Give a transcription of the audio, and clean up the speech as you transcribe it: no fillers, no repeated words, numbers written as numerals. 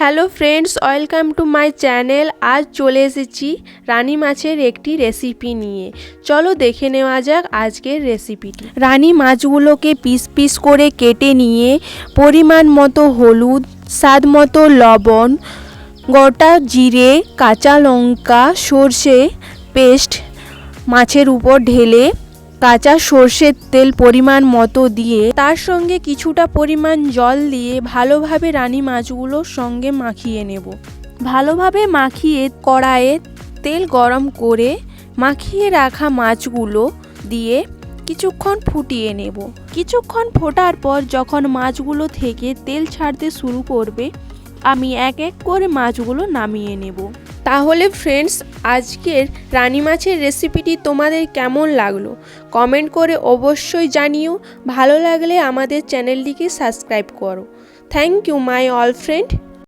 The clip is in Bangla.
Hello friends, welcome to my channel. আজ চলে এসেছি রানী মাছের একটি রেসিপি নিয়ে। চলো দেখে নেওয়া যাক আজকের রেসিপিটি। রানী মাছগুলোকে পিস পিস করে কেটে নিয়ে পরিমাণ মতো হলুদ, স্বাদ মতো লবণ, গোটা জিরে, কাঁচা লঙ্কা, সর্ষে পেস্ট মাছের উপর ঢেলে কাঁচা সর্ষের তেল পরিমাণ মতো দিয়ে তার সঙ্গে কিছুটা পরিমাণ জল দিয়ে ভালোভাবে রানী মাছগুলোর সঙ্গে মাখিয়ে নেব। ভালোভাবে মাখিয়ে কড়াইয়ে তেল গরম করে মাখিয়ে রাখা মাছগুলো দিয়ে কিছুক্ষণ ফুটিয়ে নেব। কিছুক্ষণ ফোটার পর যখন মাছগুলো থেকে তেল ছাড়তে শুরু করবে, আমি এক এক করে মাছগুলো নামিয়ে নেব। তাহলে ফ্রেন্ডস, আজকের রানী মাছের রেসিপিটি তোমাদের কেমন লাগলো কমেন্ট করে অবশ্যই জানিও। ভালো লাগলে আমাদের চ্যানেলটিকে সাবস্ক্রাইব করো। Thank you my all friend.